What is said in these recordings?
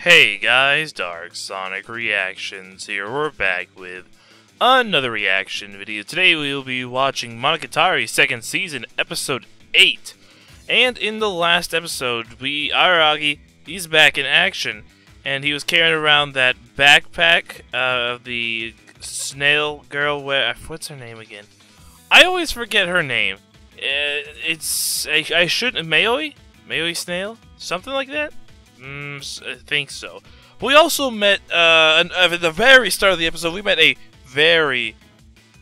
Hey guys, Dark Sonic Reactions here. We're back with another reaction video. Today we will be watching Monogatari second season, episode 8. And in the last episode, Araragi, he's back in action, and he was carrying around that backpack of the snail girl. What's her name again? I always forget her name. I shouldn't. Mayoi? Mayoi snail? Something like that? I think so. We also met, at the very start of the episode, we met a very,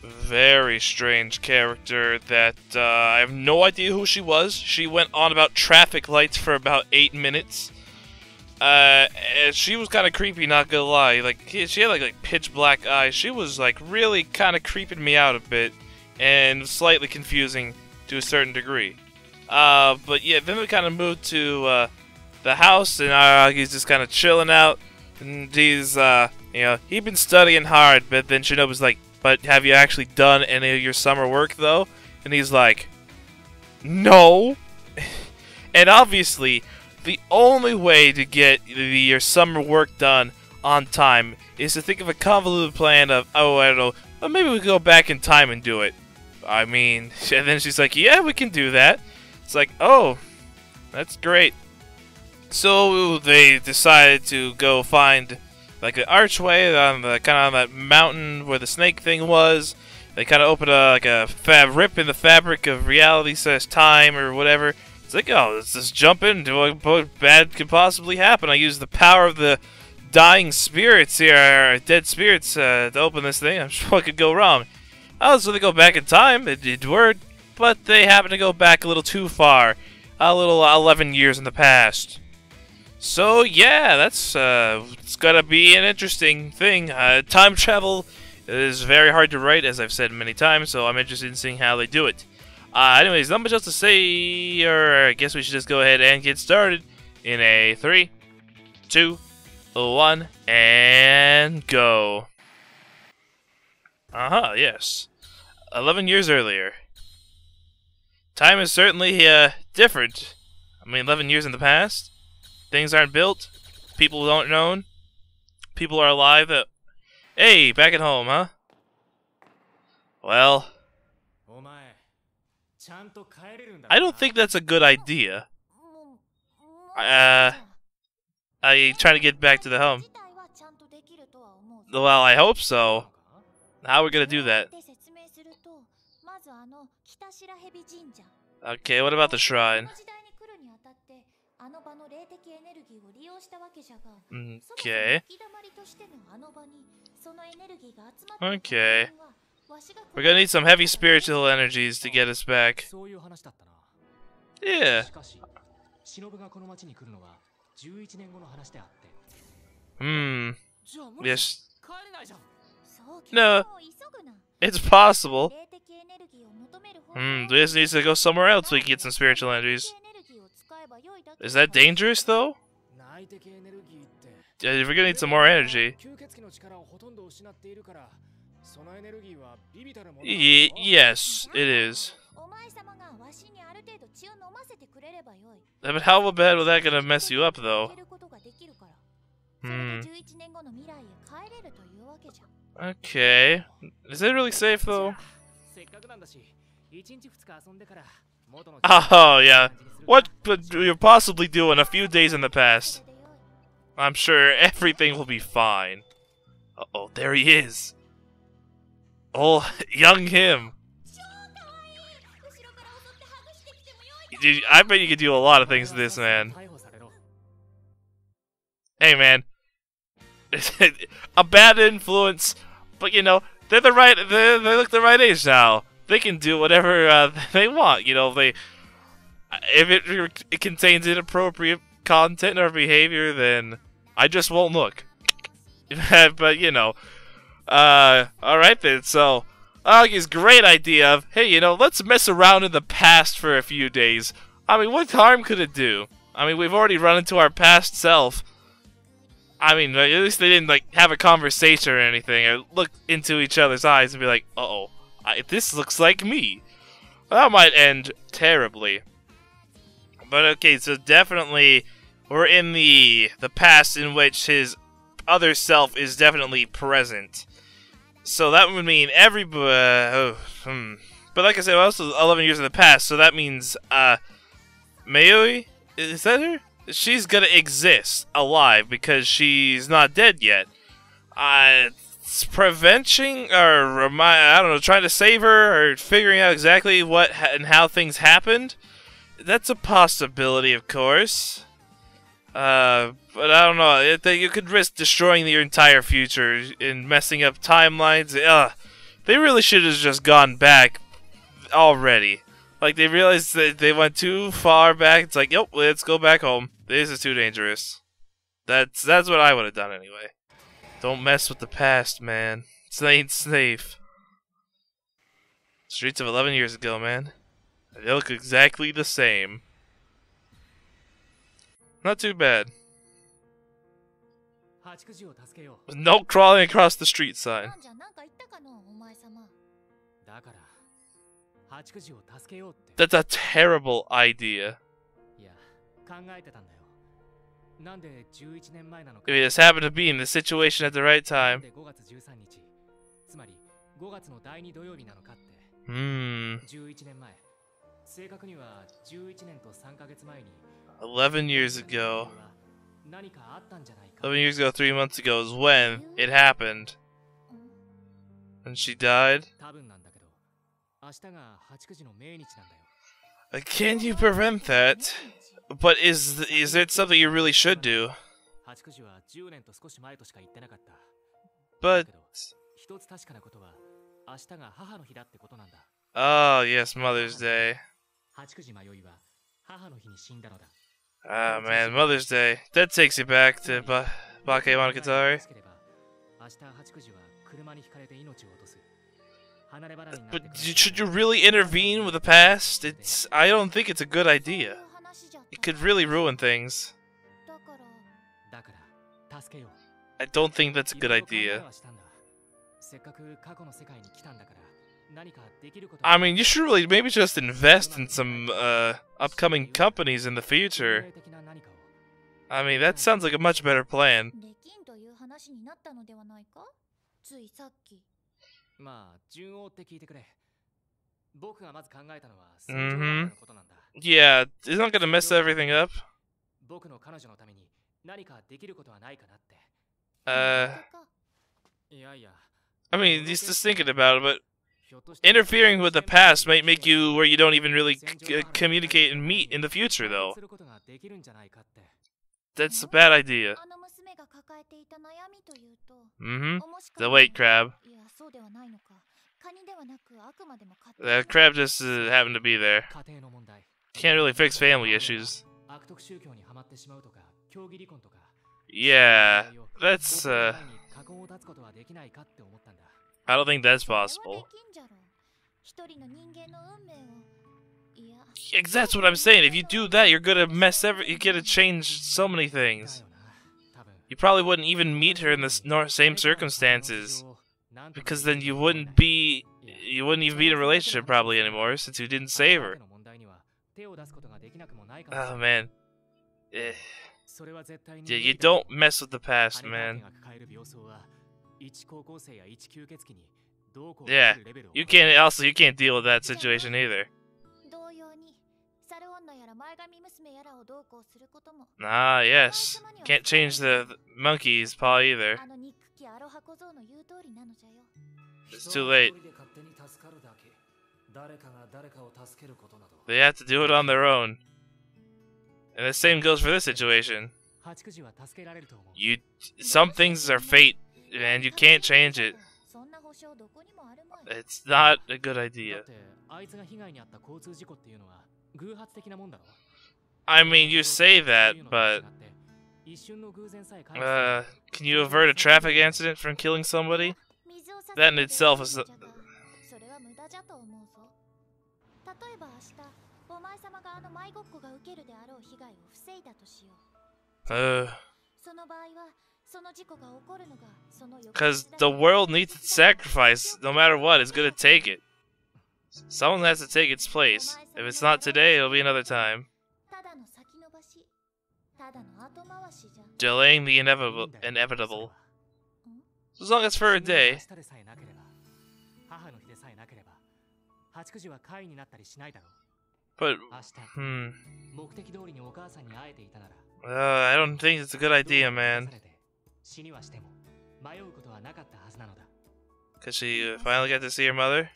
very strange character that, I have no idea who she was. She went on about traffic lights for about 8 minutes. And she was kind of creepy, not gonna lie. Like, she had, like pitch black eyes. She was, like, really kind of creeping me out a bit, and slightly confusing to a certain degree. But yeah, then we kind of moved to, the house, and Aragi's just kind of chilling out, and he's, he'd been studying hard, but then Shinobu's like, but have you actually done any of your summer work, though? And he's like, no! And obviously, the only way to get your summer work done on time is to think of a convoluted plan of, oh, I don't know, well, maybe we can go back in time and do it. I mean, and then she's like, yeah, we can do that. It's like, oh, that's great. So they decided to go find like an archway on the kind of on that mountain where the snake thing was. They kind of opened a rip in the fabric of reality / time or whatever. It's like, oh, let's just jump into what bad could possibly happen. I used the power of the dying spirits here, or dead spirits, to open this thing. I'm sure what could go wrong. Oh, so they go back in time. It worked, but they happen to go back a little too far, a little 11 years in the past. So yeah, that's it's gotta be an interesting thing. Time travel is very hard to write, as I've said many times, so I'm interested in seeing how they do it. Anyways, not much else to say, or I guess we should just go ahead and get started in a 3, 2, 1, and go. Yes. 11 years earlier. Time is certainly different. I mean, 11 years in the past. Things aren't built. People don't know. People are alive. Hey, back at home, huh? Well, I don't think that's a good idea. I try to get back to the home. Well, I hope so. How are we gonna do that? Okay, what about the shrine? Okay. Okay. We're gonna need some heavy spiritual energies to get us back. Yeah. Yes. No. It's possible. This needs to go somewhere else so we can get some spiritual energies. Is that dangerous, though? Yeah, we're gonna need some more energy. Yes, it is. But how bad was that gonna mess you up, though? Okay. Is it really safe, though? Oh, yeah. What could you possibly do in a few days in the past? I'm sure everything will be fine. Uh-oh, there he is. Oh, young him. Dude, I bet you could do a lot of things to this man. Hey, man. A bad influence, but you know, they look the right age now. They can do whatever they want, you know, if it contains inappropriate content or behavior, then I just won't look. But, you know, alright then, so, Agi's great idea of, hey, you know, let's mess around in the past for a few days. I mean, what harm could it do? I mean, we've already run into our past self. I mean, at least they didn't, like, have a conversation or anything, or look into each other's eyes and be like, uh-oh, this looks like me. That might end terribly. But okay, so definitely or in the past in which his other self is definitely present. So that would mean everybody. But like I said, also 11 years in the past, so that means Mayoi, is that her? She's gonna exist alive because she's not dead yet. Preventing or I don't know, trying to save her or figuring out exactly what and how things happened. That's a possibility, of course. But I don't know. You could risk destroying your entire future and messing up timelines. They really should have just gone back already. Like, they realized that they went too far back. It's like, yep, let's go back home. This is too dangerous. That's what I would have done anyway. Don't mess with the past, man. It ain't safe. Streets of 11 years ago, man. They look exactly the same. Not too bad. No crawling across the street sign. That's a terrible idea. If he just happened to be in the situation at the right time. 11 years ago. 11 years ago, 3 months ago is when it happened. And she died? Can you prevent that? But is it something you really should do? But... oh, yes, Mother's Day. Ah, man, Mother's Day. That takes you back to Bake Monogatari. But should you really intervene with the past? I don't think it's a good idea. It could really ruin things. I don't think that's a good idea. I mean, you should really maybe just invest in some upcoming companies in the future. I mean, that sounds like a much better plan. Yeah, it's not gonna mess everything up. I mean, just thinking about it, but interfering with the past might make you where you don't even really communicate and meet in the future, though. That's a bad idea. The weight crab. That crab just happened to be there. Can't really fix family issues. Yeah, that's I don't think that's possible. Yeah, that's what I'm saying. If you do that, you're gonna mess you're gonna change so many things. You probably wouldn't even meet her in the same circumstances, because then you wouldn't even be in a relationship probably anymore since you didn't save her. Oh man. Yeah, you don't mess with the past, man. Yeah, you can't deal with that situation either. Ah, yes. Can't change the monkey's paw either. It's too late. They have to do it on their own. And the same goes for this situation. Some things are fate, and you can't change it. It's not a good idea. I mean, you say that, but... can you avert a traffic accident from killing somebody? That in itself is... Because the world needs its sacrifice, no matter what, it's gonna take it. Someone has to take its place. If it's not today, it'll be another time. Delaying the inevitable. As long as for a day. But, I don't think it's a good idea, man. Cause she finally got to see her mother?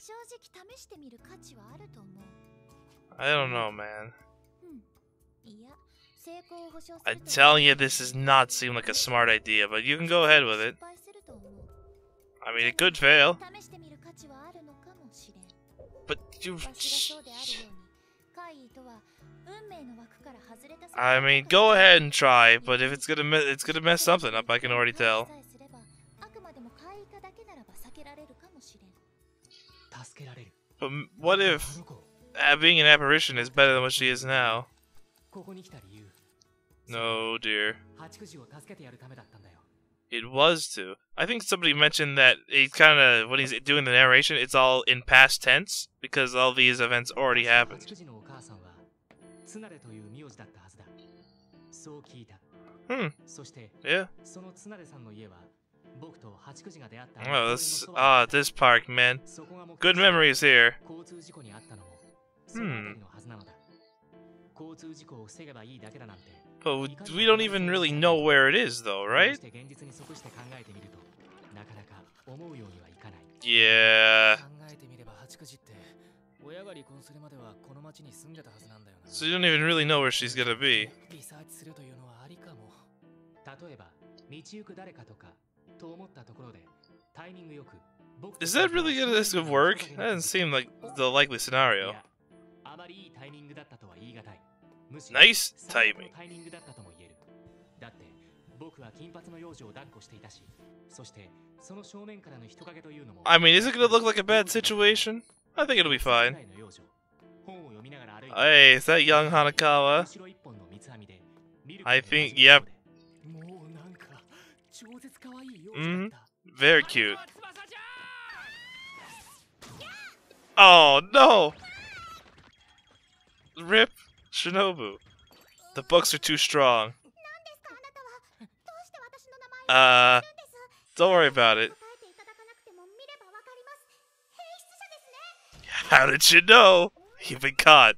I don't know, man. I'm telling you, this does not seem like a smart idea, but you can go ahead with it. I mean, it could fail. But you... I mean, go ahead and try, but if it's gonna mess something up, I can already tell. But what if being an apparition is better than what she is now? No, dear. It was to. I think somebody mentioned that it kind of, when he's doing the narration, it's all in past tense, because all these events already happened. Yeah. Oh, this park, man. Good memories here. But we don't even really know where it is, though, right? Yeah. So you don't even really know where she's gonna be. Is that really gonna work? That doesn't seem like the likely scenario. Nice timing. I mean, is it gonna look like a bad situation? I think it'll be fine. Hey, is that young Hanakawa? I think, yep. Very cute. Oh, no! Rip Shinobu. The books are too strong. Don't worry about it. How did you know? You've been caught.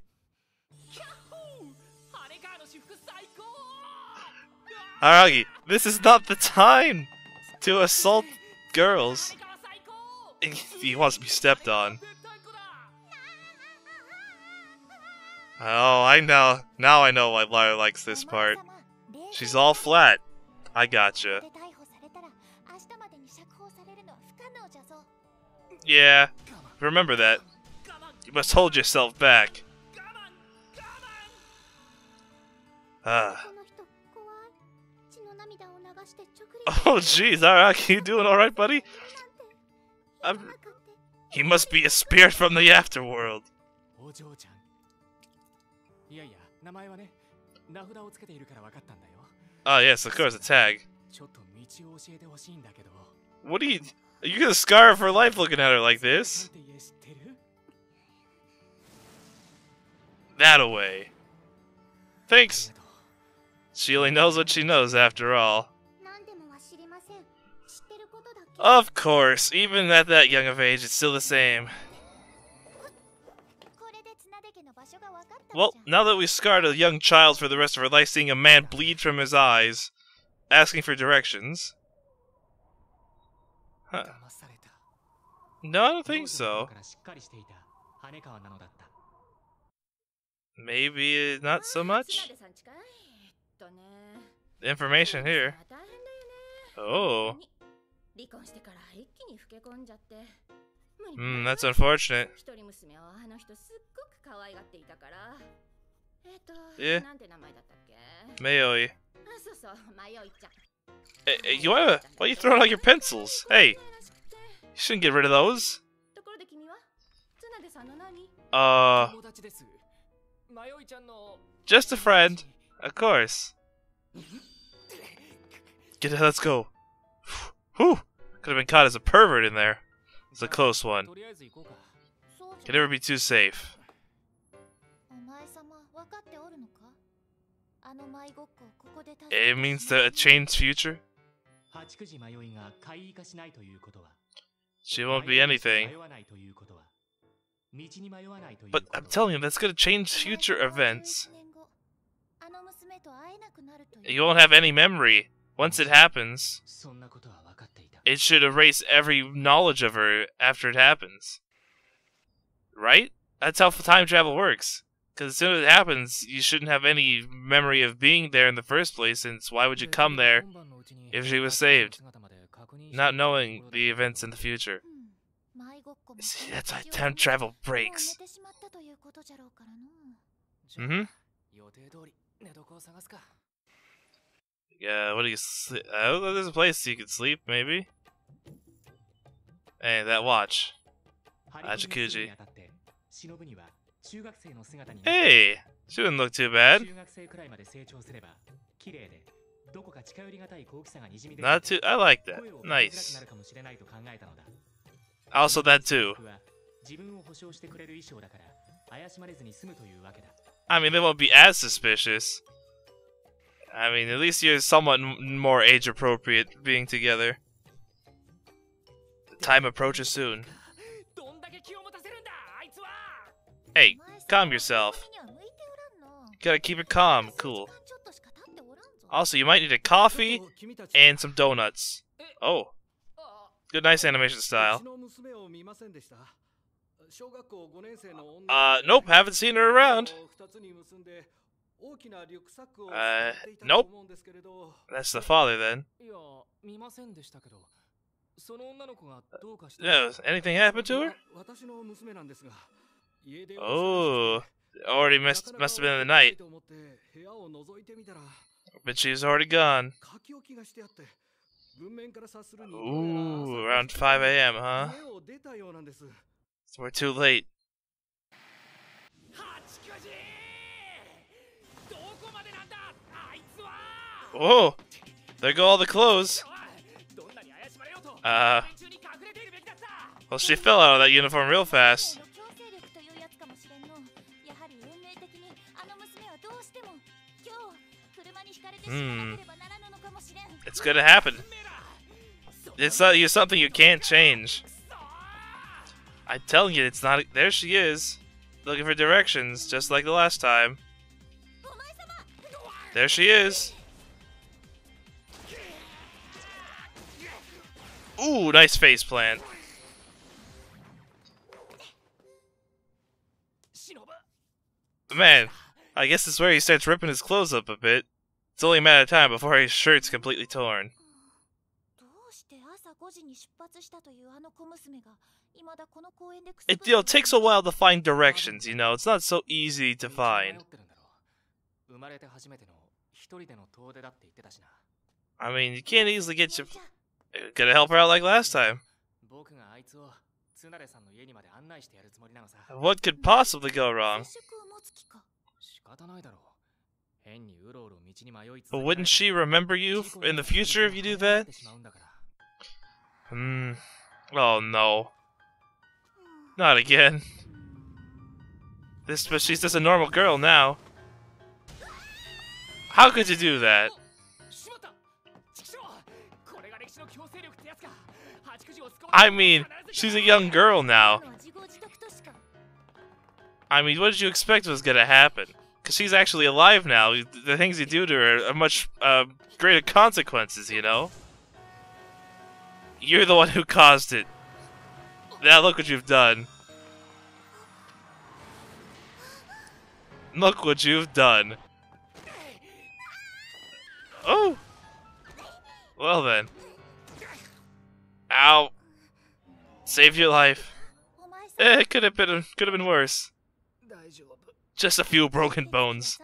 Aragi, this is not the time to assault girls. He wants to be stepped on. Oh, I know. Now I know why Lyra likes this part. She's all flat. I gotcha. Yeah, remember that. You must hold yourself back. Oh jeez, Araki, you doing alright, buddy? He must be a spirit from the afterworld. Oh yes, of course, a tag. What are you gonna scar her for life looking at her like this? That away. Thanks. She only knows what she knows after all. Of course, even at that young of age, it's still the same. Well, now that we scarred a young child for the rest of her life seeing a man bleed from his eyes, asking for directions. Huh. No, I don't think so. Maybe not so much? The information here. Oh. That's unfortunate. Yeah. Mayoi. Hey, why are you throwing out your pencils? Hey, you shouldn't get rid of those. Just a friend, of course. Let's go. Whew. Could have been caught as a pervert in there. It's a close one. Can never be too safe. It means a changed future? She won't be anything. But I'm telling you, that's gonna change future events. You won't have any memory. Once it happens, it should erase every knowledge of her after it happens. Right? That's how time travel works. Because as soon as it happens, you shouldn't have any memory of being there in the first place, since why would you come there if she was saved? Not knowing the events in the future. See, that's why time travel breaks. Mm-hmm. Yeah, what do you sleep? Oh, there's a place you could sleep, maybe. Hey, that watch. Jacuzzi. Hey! She didn't look too bad. Not too. I like that. Nice. Also, that too. I mean, they won't be as suspicious. I mean, at least you're somewhat more age appropriate being together. The time approaches soon. Hey, calm yourself. You gotta keep it calm, cool. Also, you might need a coffee and some donuts. Oh. Good, nice animation style. Nope, haven't seen her around. Nope. That's the father then. No, anything happened to her? Oh, already must have been in the night. But she's already gone. Ooh, around 5 a.m., huh? So we're too late. Whoa! There go all the clothes. Well, she fell out of that uniform real fast. It's gonna happen. It's something you can't change. I'm telling you, it's not. There she is, looking for directions, just like the last time. There she is. Ooh, nice face plant. Man, I guess this is where he starts ripping his clothes up a bit. It's only a matter of time before his shirt's completely torn. It takes a while to find directions, you know. It's not so easy to find. I mean, you can't easily get your... Gonna help her out like last time. What could possibly go wrong? But wouldn't she remember you in the future if you do that? Oh no. Not again. But she's just a normal girl now. How could you do that? I mean, she's a young girl now. I mean, what did you expect was gonna happen? Because she's actually alive now. The things you do to her are much greater consequences, you know? You're the one who caused it. Now look what you've done. Look what you've done. Oh! Well then. Ow. Saved your life. It could have been worse. Just a few broken bones.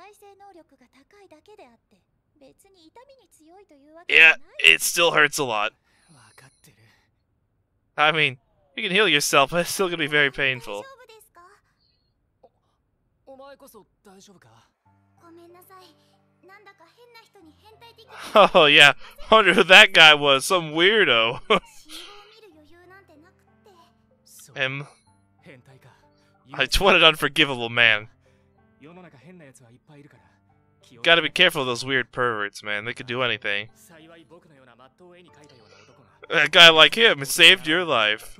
Yeah, it still hurts a lot. I mean, you can heal yourself, but it's still gonna be very painful. Oh yeah, wonder who that guy was, some weirdo. Him. What an unforgivable man. Gotta be careful of those weird perverts, man. They could do anything. A guy like him saved your life.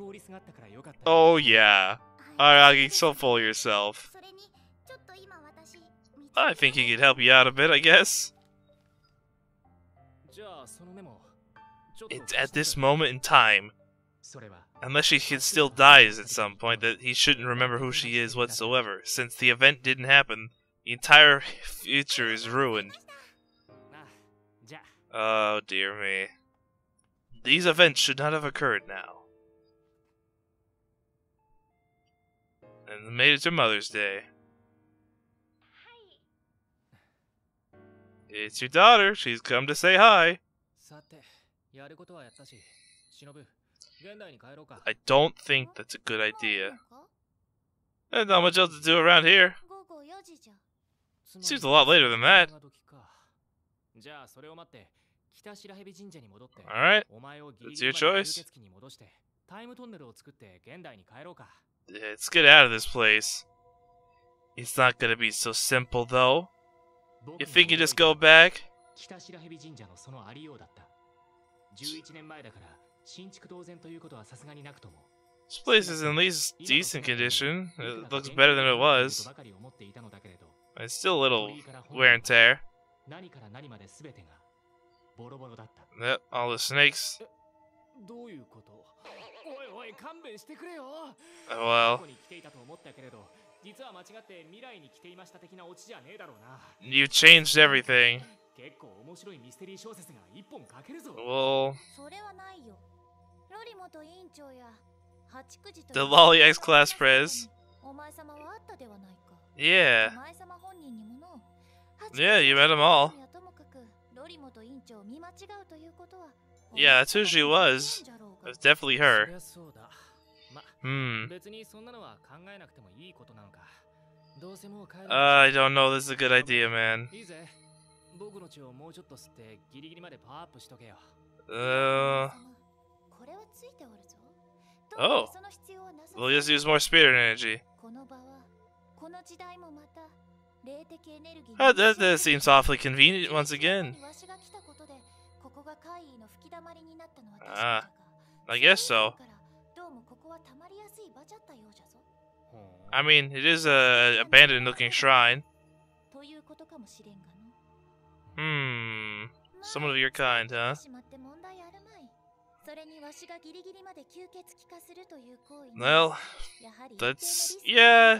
Oh yeah. Aragi, so full of yourself. I think he could help you out a bit, I guess. It's at this moment in time, unless she can still dies at some point, that he shouldn't remember who she is whatsoever. Since the event didn't happen, the entire future is ruined. Oh dear me. These events should not have occurred now. And made it to Mother's Day. It's your daughter. She's come to say hi. I don't think that's a good idea. There's not much else to do around here. Seems a lot later than that. Alright, it's your choice. Let's get out of this place. It's not gonna be so simple though. You think you just go back? This place is in at least decent condition. It looks better than it was. It's still a little wear and tear. Yep, all the snakes. Well, you changed everything. Well, the Lolly X class prez. Yeah. Yeah, you met them all. Yeah, that's who she was. That's definitely her. I don't know, this is a good idea, man. Oh. We'll just use more spirit energy. Oh, that seems awfully convenient once again. I guess so. I mean, it is a abandoned looking shrine. Someone of your kind, huh? Well, yeah.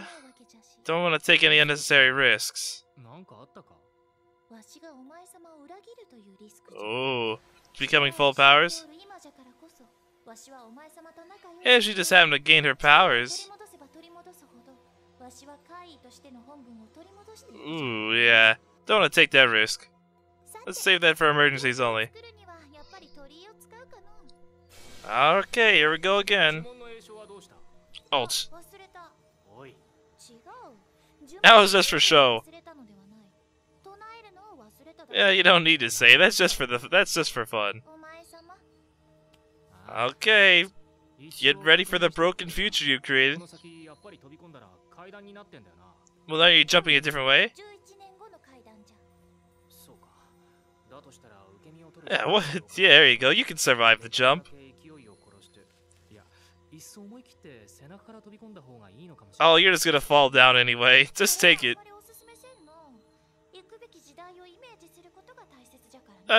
Don't want to take any unnecessary risks. Oh, becoming full powers? Yeah, she just happened to gain her powers. Ooh, yeah. Don't want to take that risk. Let's save that for emergencies only. Okay, here we go again. Alt. That was just for show. Yeah, you don't need to say. That's just for fun. Okay. Get ready for the broken future you created. Well, now you're jumping a different way? Yeah, what? Yeah, there you go. You can survive the jump. Oh, you're just gonna fall down anyway. Just take it.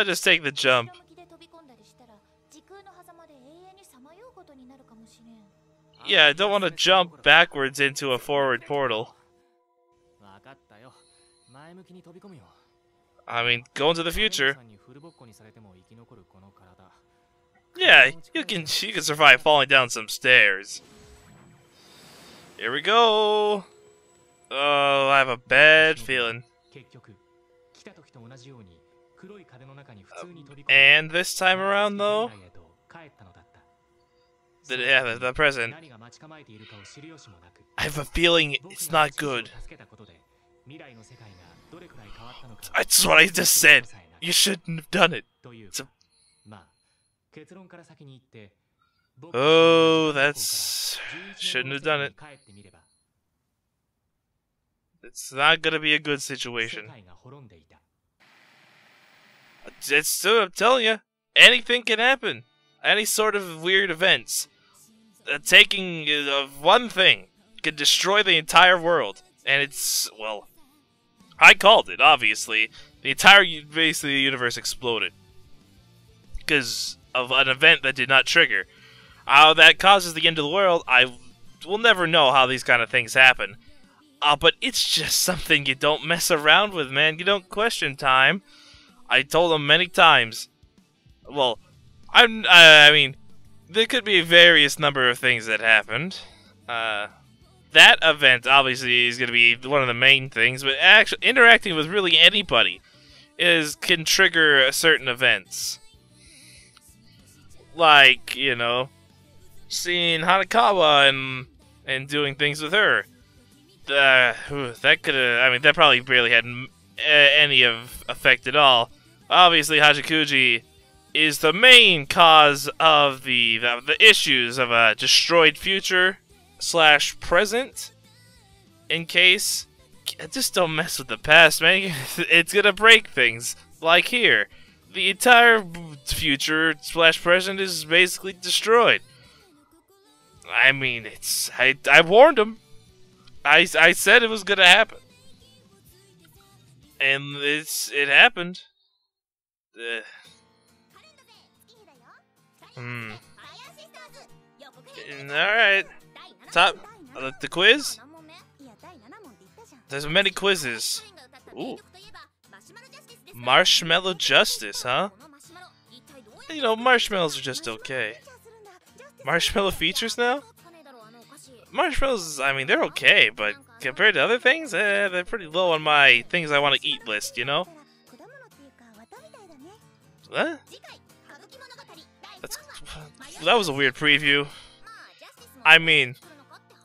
Just take the jump. Yeah, I don't want to jump backwards into a forward portal. I mean, go into the future. Yeah, you can survive falling down some stairs. Here we go. Oh, I have a bad feeling. And this time around, though, the present. I have a feeling it's not good. That's what I just said. You shouldn't have done it. Oh, shouldn't have done it. It's not gonna be a good situation. It's still, I'm telling you, anything can happen. Any sort of weird events. Taking one thing could destroy the entire world. And it's, well, I called it, obviously. The entire, basically, the universe exploded. Because of an event that did not trigger. How that causes the end of the world, I will never know how these kind of things happen. But it's just something you don't mess around with, man. You don't question time. I told them many times. Well, I mean, there could be a various number of things that happened. That event, obviously, is going to be one of the main things, but actually, interacting with really anybody can trigger certain events. Like, you know, seeing Hanakawa and doing things with her. That could have, I mean, that probably barely had any effect at all. Obviously, Hachikuji is the main cause of the issues of a destroyed future / present. In case, just don't mess with the past, man. It's gonna break things. Like here, the entire future / present is basically destroyed. I mean, I warned him. I said it was gonna happen, and it happened. Alright. The quiz? There's many quizzes. Ooh. Marshmallow Justice, huh? You know, marshmallows are just okay. Marshmallow features now? Marshmallows, I mean, they're okay, but compared to other things, they're pretty low on my things I want to eat list, you know? What? That was a weird preview. I mean,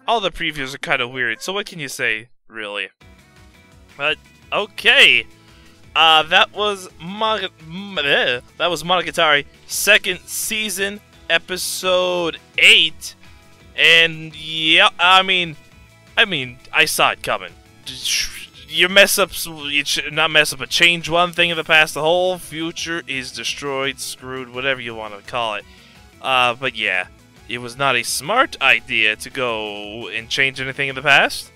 all the previews are kind of weird, so what can you say, really? But, okay. That was Monogatari, 2nd season, episode 8. And, yeah, I mean, I saw it coming. You mess up, not mess up, but change one thing in the past, the whole future is destroyed, screwed, whatever you want to call it. But yeah, it was not a smart idea to go and change anything in the past,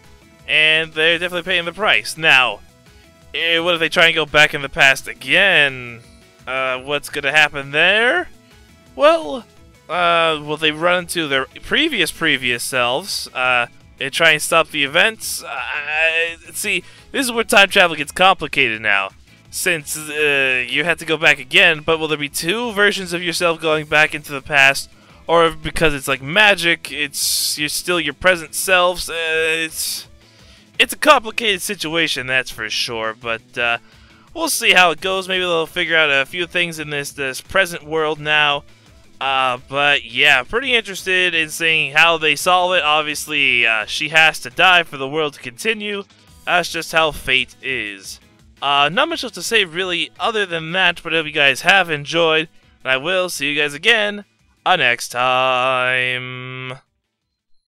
and they're definitely paying the price. Now, what if they try and go back in the past again? What's gonna happen there? Well, will they run into their previous selves, and try and stop the events? See, this is where time travel gets complicated now, since you have to go back again, but will there be 2 versions of yourself going back into the past, or because it's like magic, you're still your present selves? It's a complicated situation, that's for sure, but we'll see how it goes. Maybe they'll figure out a few things in this present world now. But yeah, pretty interested in seeing how they solve it. Obviously, she has to die for the world to continue. That's just how fate is. Not much else to say really other than that, but I hope you guys have enjoyed, and I will see you guys again next time.